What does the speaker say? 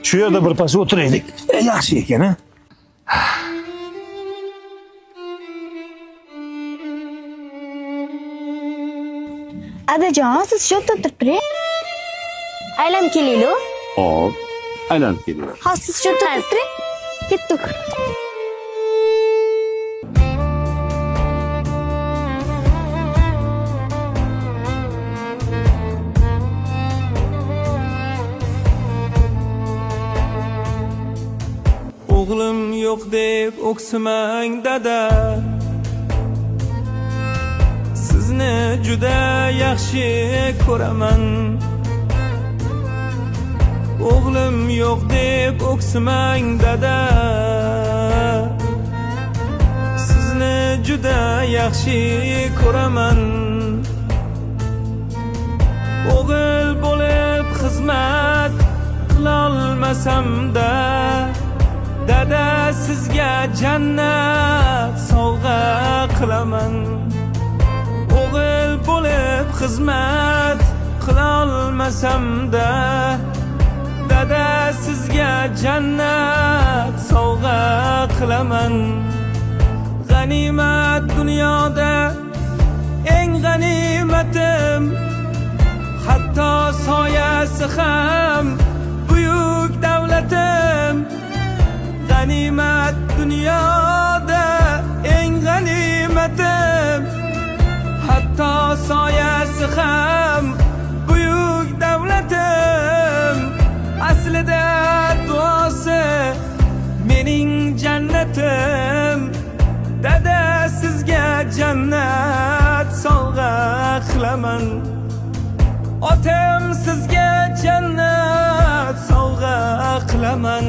Shu yerda birpas o'tiraylik. Yaxshi ekan, ha? Adajon, siz shu yerda o'tirib turing. Aylanib kelaylik. Hop, aylanib kelyapti. Ha, siz shu yerda o'tirib turing. Ketdik. O'g'lim yo'q deb o'ksimang dada, sizni juda yaxshi ko'raman. O'g'lim yo'q deb o'ksimang dada, sizni juda yaxshi ko'raman. O'g'il bo'lib xizmat qilolmasam-da, dada sizga jannat sovg'a qilaman. O'g'il bo'lib xizmat qilolmasam-da, dada sizga jannat sovg'a qilaman. G'animat dunyoda eng g'animatim, hatto soyasi ham buyuk davlatim. G'animat dunyoda eng g'animatim, hatto soyasi ham buyuk davlatim. Aslida duosi mening jannatim, dada sizga jannat sovg'a qilaman. Otam sizga jannat sovg'a qilaman.